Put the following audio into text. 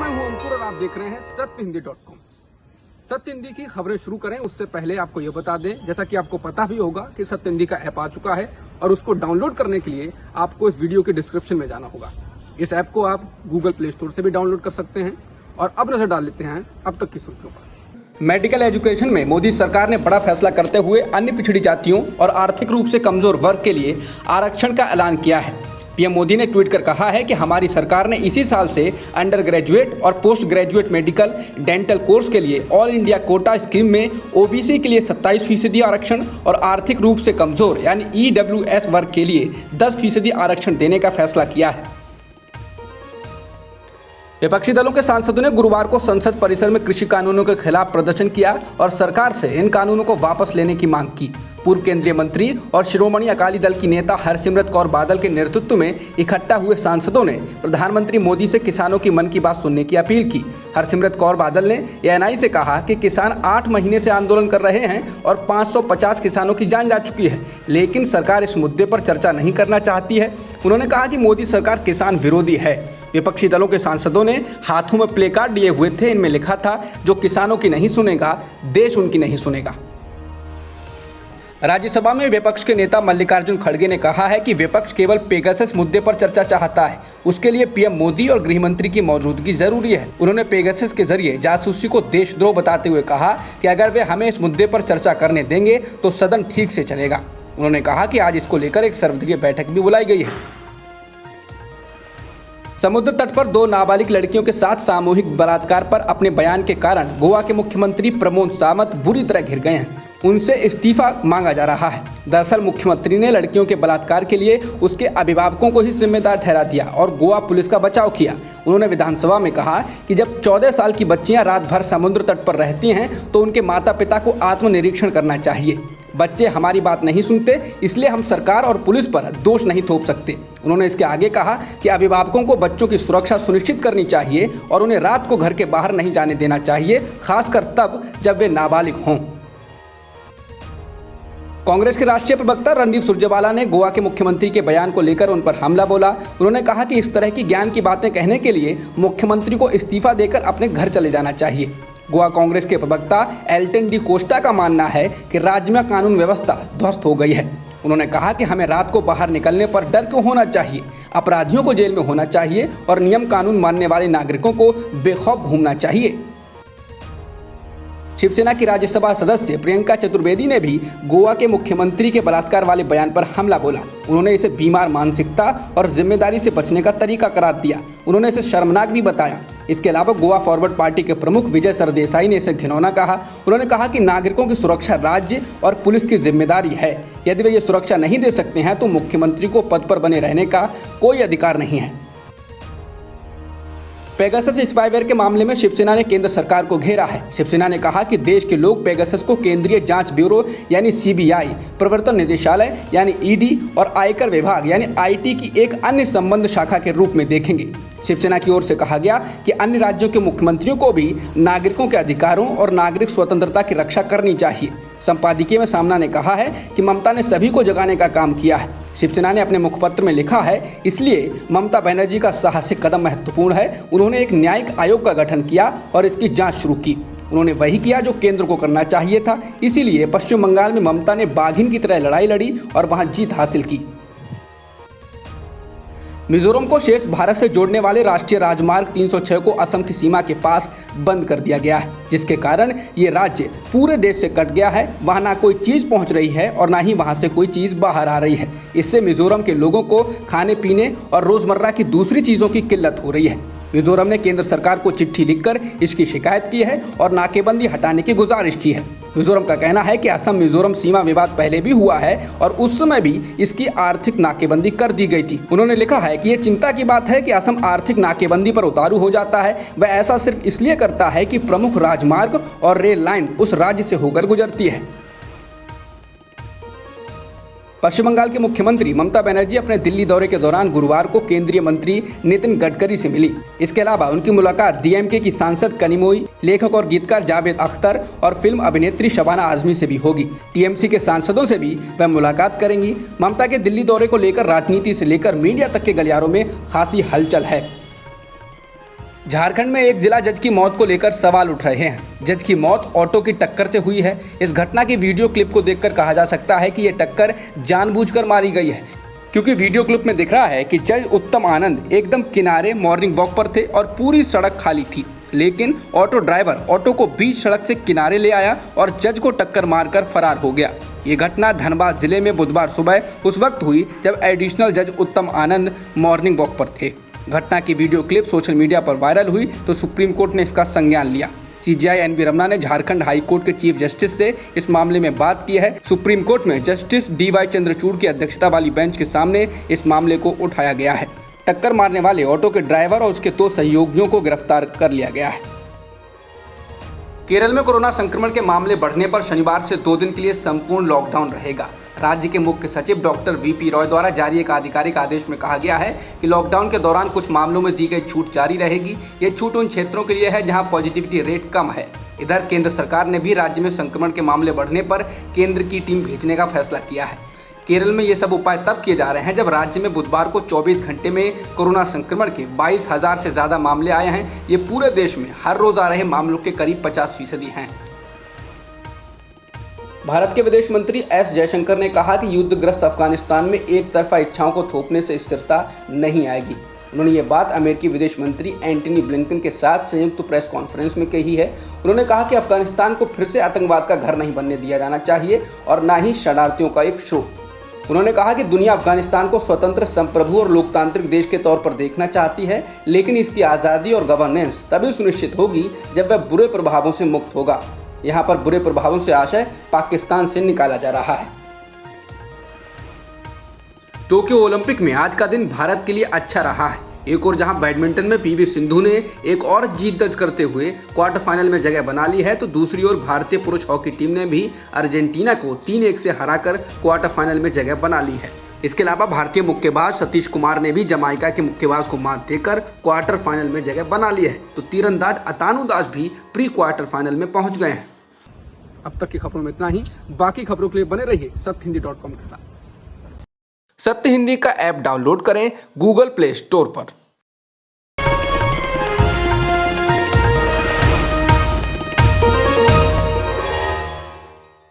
मैं हूं अंकुर और आप देख रहे हैं सत्यहिंदी.com। सत्य हिंदी की खबरें शुरू करें उससे पहले आपको यह बता दें, जैसा कि आपको पता भी होगा कि सत्य हिंदी का ऐप आ चुका है और उसको डाउनलोड करने के लिए आपको इस वीडियो के डिस्क्रिप्शन में जाना होगा। इस ऐप को आप गूगल प्ले स्टोर से भी डाउनलोड कर सकते हैं। और अब नजर डाल लेते हैं अब तक की सुर्खियों पर। मेडिकल एजुकेशन में मोदी सरकार ने बड़ा फैसला करते हुए अन्य पिछड़ी जातियों और आर्थिक रूप से कमजोर वर्ग के लिए आरक्षण का ऐलान किया है। पीएम मोदी ने ट्वीट कर कहा है कि हमारी सरकार ने इसी साल से अंडर ग्रेजुएट और post graduate medical dental course के लिए ऑल इंडिया कोटा स्कीम में ओबीसी के लिए 27% आरक्षण और आर्थिक रूप से कमजोर यानी ईडब्ल्यूएस वर्ग के लिए 10% आरक्षण देने का फैसला किया है। विपक्षी दलों के सांसदों ने गुरुवार को संसद परिसर में कृषि कानूनों के खिलाफ प्रदर्शन किया और सरकार से इन कानूनों को वापस लेने की मांग की। पूर्व केंद्रीय मंत्री और शिरोमणि अकाली दल की नेता हरसिमरत कौर बादल के नेतृत्व में इकट्ठा हुए सांसदों ने प्रधानमंत्री मोदी से किसानों की मन की बात सुनने की अपील की। हरसिमरत कौर बादल ने एएनआई से कहा कि किसान 8 महीने से आंदोलन कर रहे हैं और 550 किसानों की जान जा चुकी है, लेकिन सरकार इस मुद्दे पर चर्चा नहीं करना चाहती है। उन्होंने कहा कि मोदी सरकार किसान विरोधी है। विपक्षी दलों के सांसदों ने हाथों में प्ले कार्ड लिए हुए थे, इनमें लिखा था, जो किसानों की नहीं सुनेगा देश उनकी नहीं सुनेगा। राज्यसभा में विपक्ष के नेता मल्लिकार्जुन खड़गे ने कहा है कि विपक्ष केवल पेगासस मुद्दे पर चर्चा चाहता है, उसके लिए पीएम मोदी और गृह मंत्री की मौजूदगी जरूरी है। उन्होंने पेगासस के जरिए जासूसी को देशद्रोह बताते हुए कहा कि अगर वे हमें इस मुद्दे पर चर्चा करने देंगे तो सदन ठीक से चलेगा। उन्होंने कहा कि आज इसको लेकर एक सर्वदलीय बैठक भी बुलाई गई है। समुद्र तट पर 2 नाबालिग लड़कियों के साथ सामूहिक बलात्कार पर अपने बयान के कारण गोवा के मुख्यमंत्री प्रमोद सावंत बुरी तरह घिर गए हैं। उनसे इस्तीफा मांगा जा रहा है। दरअसल मुख्यमंत्री ने लड़कियों के बलात्कार के लिए उसके अभिभावकों को ही जिम्मेदार ठहरा दिया और गोवा पुलिस का बचाव किया। उन्होंने विधानसभा में कहा कि जब 14 साल की बच्चियां रात भर समुद्र तट पर रहती हैं तो उनके माता पिता को आत्मनिरीक्षण करना चाहिए। बच्चे हमारी बात नहीं सुनते, इसलिए हम सरकार और पुलिस पर दोष नहीं थोप सकते। उन्होंने इसके आगे कहा कि अभिभावकों को बच्चों की सुरक्षा सुनिश्चित करनी चाहिए और उन्हें रात को घर के बाहर नहीं जाने देना चाहिए, खासकर तब जब वे नाबालिग हों। कांग्रेस के राष्ट्रीय प्रवक्ता रणदीप सुरजेवाला ने गोवा के मुख्यमंत्री के बयान को लेकर उन पर हमला बोला। उन्होंने कहा कि इस तरह की ज्ञान की बातें कहने के लिए मुख्यमंत्री को इस्तीफा देकर अपने घर चले जाना चाहिए। गोवा कांग्रेस के प्रवक्ता एल्टन डी कोस्टा का मानना है कि राज्य में कानून व्यवस्था ध्वस्त हो गई है। उन्होंने कहा कि हमें रात को बाहर निकलने पर डर क्यों होना चाहिए, अपराधियों को जेल में होना चाहिए और नियम कानून मानने वाले नागरिकों को बेखौफ घूमना चाहिए। शिवसेना की राज्यसभा सदस्य प्रियंका चतुर्वेदी ने भी गोवा के मुख्यमंत्री के बलात्कार वाले बयान पर हमला बोला। उन्होंने इसे बीमार मानसिकता और जिम्मेदारी से बचने का तरीका करार दिया। उन्होंने इसे शर्मनाक भी बताया। इसके अलावा गोवा फॉरवर्ड पार्टी के प्रमुख विजय सरदेसाई ने इसे घिनौना कहा। उन्होंने कहा कि नागरिकों की सुरक्षा राज्य और पुलिस की जिम्मेदारी है। यदि वे ये सुरक्षा नहीं दे सकते हैं तो मुख्यमंत्री को पद पर बने रहने का कोई अधिकार नहीं है। पेगासस स्पाईवेयर के मामले में शिवसेना ने केंद्र सरकार को घेरा है। शिवसेना ने कहा कि देश के लोग पेगासस को केंद्रीय जांच ब्यूरो यानी सीबीआई, प्रवर्तन निदेशालय यानी ईडी और आयकर विभाग यानी आईटी की एक अन्य संबंध शाखा के रूप में देखेंगे। शिवसेना की ओर से कहा गया कि अन्य राज्यों के मुख्यमंत्रियों को भी नागरिकों के अधिकारों और नागरिक स्वतंत्रता की रक्षा करनी चाहिए। संपादकीय में सामना ने कहा है कि ममता ने सभी को जगाने का काम किया है। शिवसेना ने अपने मुखपत्र में लिखा है, इसलिए ममता बनर्जी का साहसिक कदम महत्वपूर्ण है। उन्होंने एक न्यायिक आयोग का गठन किया और इसकी जांच शुरू की। उन्होंने वही किया जो केंद्र को करना चाहिए था। इसीलिए पश्चिम बंगाल में ममता ने बाघिन की तरह लड़ाई लड़ी और वहां जीत हासिल की। मिजोरम को शेष भारत से जोड़ने वाले राष्ट्रीय राजमार्ग 306 को असम की सीमा के पास बंद कर दिया गया है, जिसके कारण ये राज्य पूरे देश से कट गया है। वहां ना कोई चीज़ पहुंच रही है और ना ही वहां से कोई चीज़ बाहर आ रही है। इससे मिजोरम के लोगों को खाने पीने और रोज़मर्रा की दूसरी चीज़ों की किल्लत हो रही है। मिजोरम ने केंद्र सरकार को चिट्ठी लिखकर इसकी शिकायत की है और नाकेबंदी हटाने की गुजारिश की है। मिजोरम का कहना है कि असम मिजोरम सीमा विवाद पहले भी हुआ है और उस समय भी इसकी आर्थिक नाकेबंदी कर दी गई थी। उन्होंने लिखा है कि ये चिंता की बात है कि असम आर्थिक नाकेबंदी पर उतारू हो जाता है। वह ऐसा सिर्फ इसलिए करता है कि प्रमुख राजमार्ग और रेल लाइन उस राज्य से होकर गुजरती है। पश्चिम बंगाल के मुख्यमंत्री ममता बनर्जी अपने दिल्ली दौरे के दौरान गुरुवार को केंद्रीय मंत्री नितिन गडकरी से मिली। इसके अलावा उनकी मुलाकात डीएमके की सांसद कनिमोई, लेखक और गीतकार जावेद अख्तर और फिल्म अभिनेत्री शबाना आजमी से भी होगी। टीएमसी के सांसदों से भी वह मुलाकात करेंगी। ममता के दिल्ली दौरे को लेकर राजनीति से लेकर मीडिया तक के गलियारों में खासी हलचल है। झारखंड में एक जिला जज की मौत को लेकर सवाल उठ रहे हैं। जज की मौत ऑटो की टक्कर से हुई है। इस घटना की वीडियो क्लिप को देखकर कहा जा सकता है कि यह टक्कर जानबूझकर मारी गई है, क्योंकि वीडियो क्लिप में दिख रहा है कि जज उत्तम आनंद एकदम किनारे मॉर्निंग वॉक पर थे और पूरी सड़क खाली थी, लेकिन ऑटो ड्राइवर ऑटो को बीच सड़क से किनारे ले आया और जज को टक्कर मारकर फरार हो गया। ये घटना धनबाद जिले में बुधवार सुबह उस वक्त हुई जब एडिशनल जज उत्तम आनंद मॉर्निंग वॉक पर थे। घटना की वीडियो क्लिप सोशल मीडिया पर वायरल हुई तो सुप्रीम कोर्ट ने इसका संज्ञान लिया। सीजेआई एनवी रमना ने झारखंड हाई कोर्ट के चीफ जस्टिस से इस मामले में बात की है। सुप्रीम कोर्ट में जस्टिस डीवाई चंद्रचूड़ की अध्यक्षता वाली बेंच के सामने इस मामले को उठाया गया है। टक्कर मारने वाले ऑटो के ड्राइवर और उसके 2 सहयोगियों को गिरफ्तार कर लिया गया है। केरल में कोरोना संक्रमण के मामले बढ़ने पर शनिवार से 2 दिन के लिए संपूर्ण लॉकडाउन रहेगा। राज्य के मुख्य सचिव डॉक्टर वीपी रॉय द्वारा जारी एक आधिकारिक आदेश में कहा गया है कि लॉकडाउन के दौरान कुछ मामलों में दी गई छूट जारी रहेगी। ये छूट उन क्षेत्रों के लिए है जहां पॉजिटिविटी रेट कम है। इधर केंद्र सरकार ने भी राज्य में संक्रमण के मामले बढ़ने पर केंद्र की टीम भेजने का फैसला किया है। केरल में ये सब उपाय तब किए जा रहे हैं जब राज्य में बुधवार को 24 घंटे में कोरोना संक्रमण के 22,000 से ज्यादा मामले आए हैं। ये पूरे देश में हर रोज आ रहे मामलों के करीब 50% हैं। भारत के विदेश मंत्री एस जयशंकर ने कहा कि युद्धग्रस्त अफगानिस्तान में एक तरफा इच्छाओं को थोपने से स्थिरता नहीं आएगी। उन्होंने ये बात अमेरिकी विदेश मंत्री एंटनी ब्लिंकन के साथ संयुक्त प्रेस कॉन्फ्रेंस में कही है। उन्होंने कहा कि अफगानिस्तान को फिर से आतंकवाद का घर नहीं बनने दिया जाना चाहिए और न ही शरणार्थियों का एक स्रोत। उन्होंने कहा कि दुनिया अफगानिस्तान को स्वतंत्र, संप्रभु और लोकतांत्रिक देश के तौर पर देखना चाहती है, लेकिन इसकी आज़ादी और गवर्नेंस तभी सुनिश्चित होगी जब वह बुरे प्रभावों से मुक्त होगा। यहाँ पर बुरे प्रभावों से आशय पाकिस्तान से निकाला जा रहा है। टोक्यो ओलंपिक में आज का दिन भारत के लिए अच्छा रहा है। एक और जहां बैडमिंटन में पीवी सिंधु ने एक और जीत दर्ज करते हुए क्वार्टर फाइनल में जगह बना ली है, तो दूसरी ओर भारतीय पुरुष हॉकी टीम ने भी अर्जेंटीना को 3-1 से हराकर क्वार्टर फाइनल में जगह बना ली है। इसके अलावा भारतीय मुक्केबाज सतीश कुमार ने भी जमाइका के मुक्केबाज को मात देकर क्वार्टर फाइनल में जगह बना ली है, तो तीरंदाज अतानु दास भी प्री क्वार्टर फाइनल में पहुंच गए हैं। अब तक की खबरों में इतना ही। बाकी खबरों के लिए बने रहिए सत्यहिंदी.com के साथ। सत्य हिंदी का ऐप डाउनलोड करें गूगल प्ले स्टोर पर।